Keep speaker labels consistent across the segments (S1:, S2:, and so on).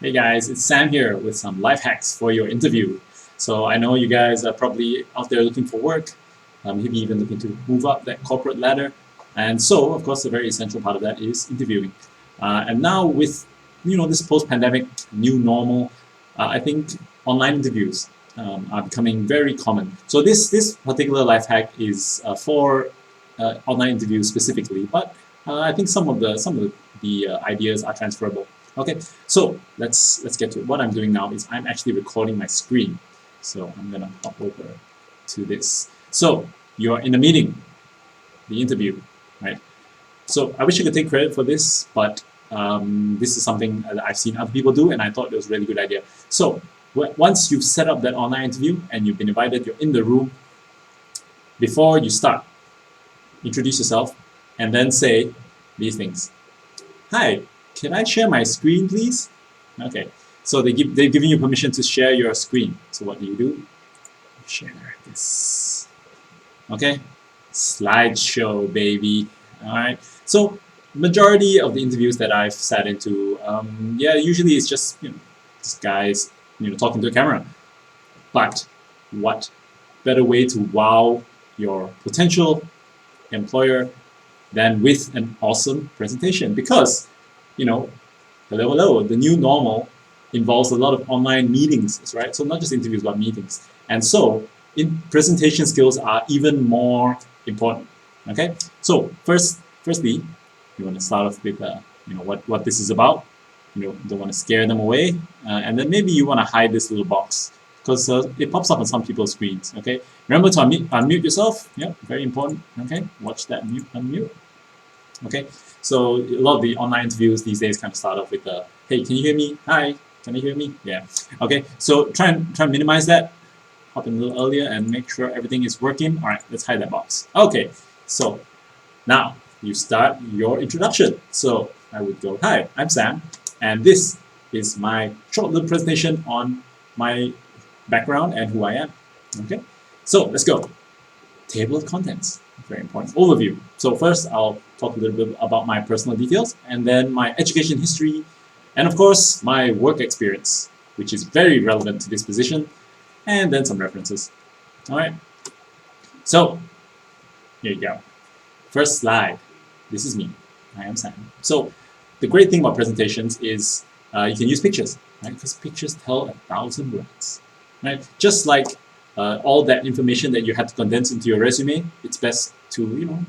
S1: Hey guys, it's Sam here with some life hacks for your interview. So I know you guys are probably out there looking for work, maybe even looking to move up that corporate ladder. And so, of course, a very essential part of that is interviewing. And now with this post-pandemic new normal, I think online interviews are becoming very common. So this particular life hack is for online interviews specifically, but I think some of the ideas are transferable. Okay, so let's get to it. What I'm doing now is I'm actually recording my screen. So I'm gonna hop over to this. So you're in a meeting, the interview, right? So I wish I could take credit for this, but this is something that I've seen other people do, and I thought it was a really good idea. So once you've set up that online interview and you've been invited, you're in the room. Before you start, introduce yourself, and then say these things. Hi, can I share my screen, please? Okay, so they've given you permission to share your screen. So what do? Share this. Okay, slideshow, baby. All right. So majority of the interviews that I've sat into, yeah, usually it's just just guys talking to a camera. But what better way to wow your potential employer than with an awesome presentation? Because hello, the new normal involves a lot of online meetings, right? So not just interviews, but meetings. And so presentation skills are even more important. Okay, so firstly, you want to start off with what this is about. Don't want to scare them away, and then maybe you want to hide this little box because it pops up on some people's screens. Okay, remember to unmute yourself. Yeah, very important. Okay, watch that unmute. Okay, so a lot of the online interviews these days kind of start off with hey, can you hear me? Hi, can you hear me? Yeah. Okay, so try and minimize that. Hop in a little earlier and make sure everything is working. All right, let's hide that box. Okay, so now you start your introduction. So I would go, hi, I'm Sam, and this is my short little presentation on my background and who I am. Okay, so let's go. Table of contents, very important. Overview. So first I'll talk a little bit about my personal details, and then my education history, and of course my work experience, which is very relevant to this position, and then some references. All right, so here you go. First slide. This is me. I am Sam. So the great thing about presentations is you can use pictures, right? Because pictures tell 1,000 words, right? Just like all that information that you had to condense into your resume, it's best to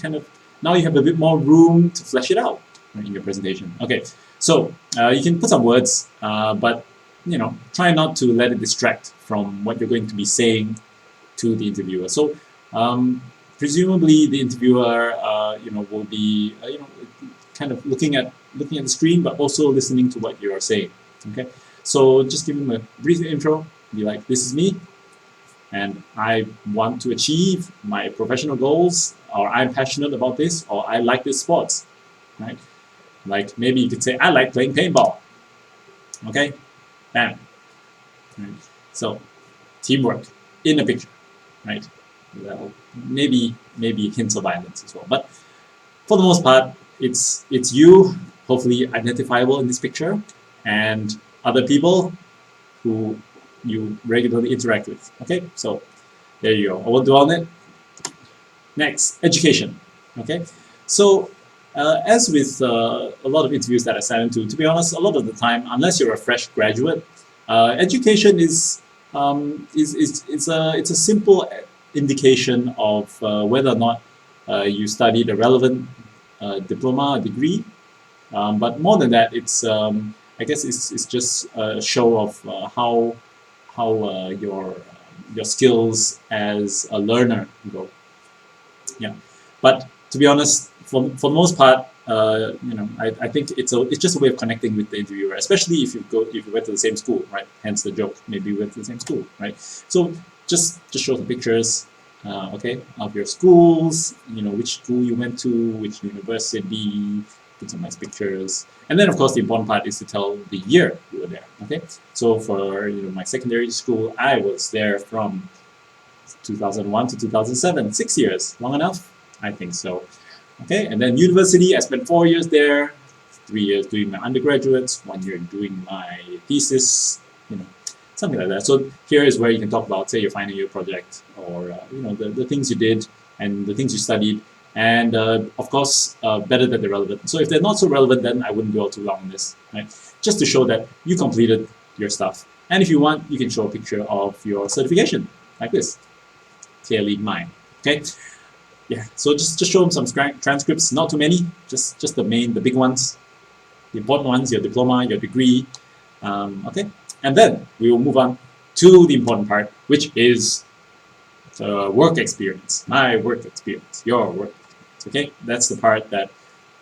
S1: kind of now you have a bit more room to flesh it out in your presentation. Okay, so you can put some words, but try not to let it distract from what you're going to be saying to the interviewer. So presumably the interviewer will be kind of looking at the screen, but also listening to what you are saying. Okay, so just give him a brief intro. Be like, this is me, and I want to achieve my professional goals, or I'm passionate about this, or I like this sports, right? Like maybe you could say, I like playing paintball. Okay, bam. Right. So teamwork in a picture, right? Well, maybe hints of violence as well, but for the most part, it's you, hopefully identifiable in this picture, and other people who you regularly interact with. Okay, so there you go. I won't dwell on it. Next, education. Okay, so as with a lot of interviews that I sat into, to be honest, a lot of the time, unless you're a fresh graduate, education is it's a simple indication of whether or not you studied a relevant diploma, degree. But more than that, it's I guess it's just a show of how your skills as a learner go. Yeah, but to be honest, for the most part, I think it's just a way of connecting with the interviewer, especially if you went to the same school, right? Hence the joke. Maybe you went to the same school, right? So just show the pictures, okay, of your schools. Which school you went to, which university. Put some nice pictures, and then of course the important part is to tell the year you were there. Okay, so for my secondary school, I was there from 2001 to 2007, 6 years, long enough? I think so. Okay, and then university, I spent 4 years there, 3 years doing my undergraduates, 1 year doing my thesis, something like that. So here is where you can talk about, say, your final year project, or the things you did and the things you studied, and of course, better that they're relevant. So if they're not so relevant, then I wouldn't dwell too long on this, right? Just to show that you completed your stuff. And if you want, you can show a picture of your certification, like this. Clearly mine. Okay. Yeah. So just show them some transcripts. Not too many. Just the big ones, the important ones. Your diploma, your degree. Okay. And then we will move on to the important part, which is the work experience. My work experience. Your work experience. Okay. That's the part that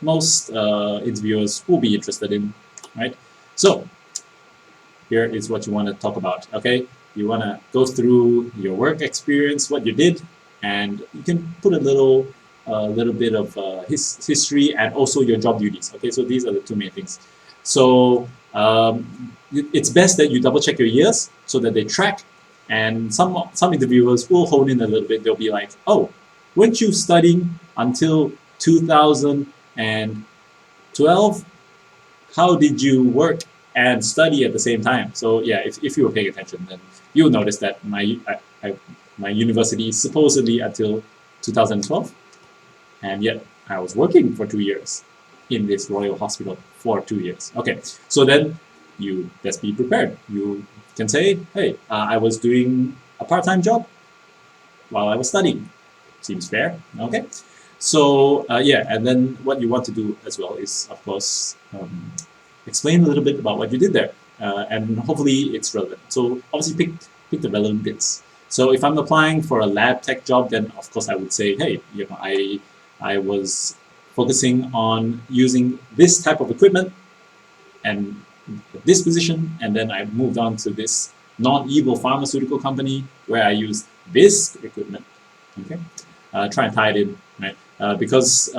S1: most interviewers will be interested in, right? So here is what you want to talk about. Okay. You want to go through your work experience, what you did, and you can put a little bit of history and also your job duties. Okay, so these are the two main things. So it's best that you double check your years so that they track. And some interviewers will hone in a little bit. They'll be like, "Oh, weren't you studying until 2012? How did you work and study at the same time?" So yeah, if you were paying attention, then you'll notice that my university is supposedly until 2012, and yet I was working for 2 years in this Royal Hospital for 2 years. Okay, so then you best be prepared. You can say, "Hey, I was doing a part-time job while I was studying." Seems fair. Okay, so yeah, and then what you want to do as well is, of course, explain a little bit about what you did there, and hopefully it's relevant. So obviously pick the relevant bits. So if I'm applying for a lab tech job, then of course I would say, "Hey, I was focusing on using this type of equipment and this position, and then I moved on to this non-evil pharmaceutical company where I used this equipment." Okay, try and tie it in, right? Because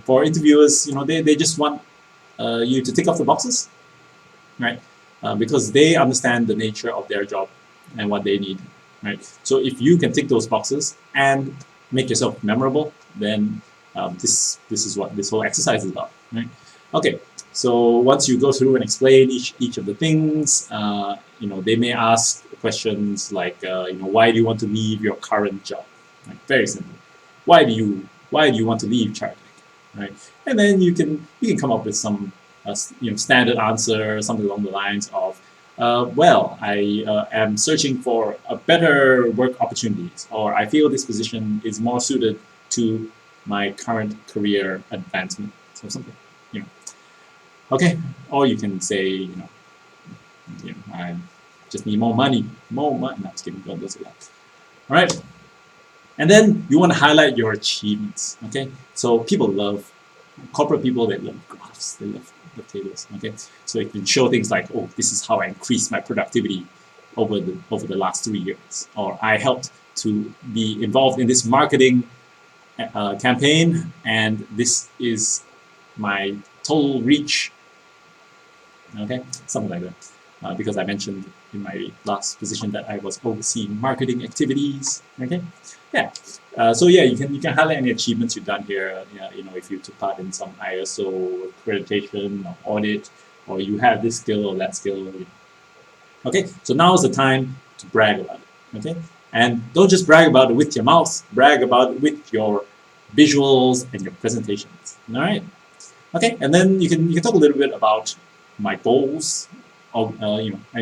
S1: for interviewers, they just want you to tick off the boxes, right? Because they understand the nature of their job and what they need, right? So if you can tick those boxes and make yourself memorable, then this is what this whole exercise is about, right? Okay, so once you go through and explain each of the things, they may ask questions like, why do you want to leave your current job? Like, very simple. Why do you want to leave Chartec, right? And then you can come up with some standard answer, something along the lines of, well, I am searching for a better work opportunities, or I feel this position is more suited to my current career advancement, or something, Okay, or you can say, I just need more money. No, just kidding, don't say that. All right, and then you want to highlight your achievements. Okay, so people love corporate people. They love graphs. They love tables. Okay, so you can show things like, "Oh, this is how I increased my productivity over the last 3 years," or "I helped to be involved in this marketing campaign, and this is my total reach." Okay, something like that. Because I mentioned in my last position that I was overseeing marketing activities. Okay, yeah. So yeah, you can highlight any achievements you've done here. If you took part in some ISO accreditation or audit, or you have this skill or that skill. Okay, so now is the time to brag about it. Okay, and don't just brag about it with your mouth. Brag about it with your visuals and your presentations. All right. Okay, and then you can talk a little bit about my goals.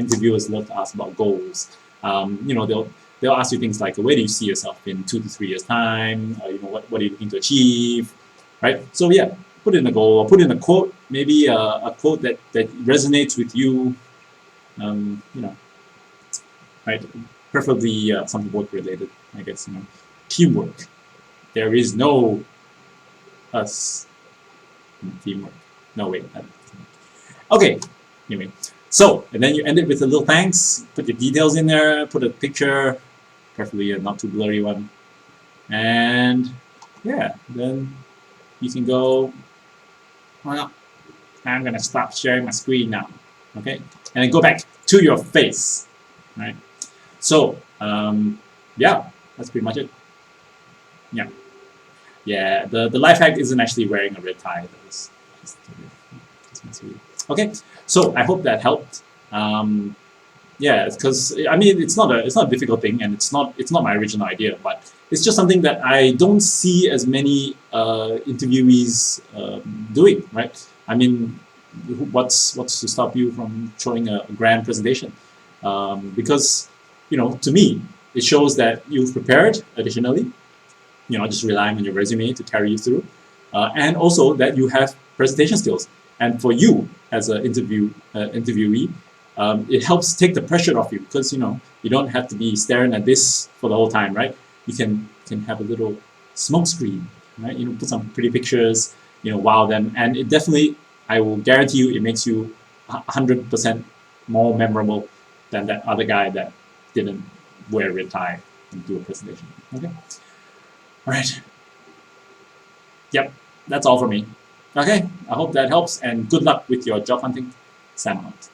S1: Interviewers love to ask about goals. They'll ask you things like, where do you see yourself in 2 to 3 years time? What are you looking to achieve, right? So yeah, put in a goal, or put in a quote, maybe a quote that resonates with you. Right? Preferably something work related, I guess. Teamwork. There is no us in teamwork. No, wait. Okay, anyway, so, and then you end it with a little thanks, put your details in there, put a picture, preferably a not too blurry one, and yeah, then you can go, well, I'm going to stop sharing my screen now, okay, and then go back to your face, right? So, yeah, that's pretty much it. Yeah, the life hack isn't actually wearing a red tie, though. CV. Okay, so I hope that helped. Yeah, because I mean it's not a difficult thing, and it's not my original idea, but it's just something that I don't see as many interviewees doing. Right? I mean, what's to stop you from showing a grand presentation? Because to me, it shows that you've prepared. Additionally, just relying on your resume to carry you through, and also that you have presentation skills. And for you as an interviewee, it helps take the pressure off you because you don't have to be staring at this for the whole time, right? You can have a little smoke screen, right? Put some pretty pictures, wow them, and it definitely, I will guarantee you, it makes you 100% more memorable than that other guy that didn't wear a tie and do a presentation. Okay. All right. Yep, that's all for me. Okay, I hope that helps and good luck with your job hunting. Sam out.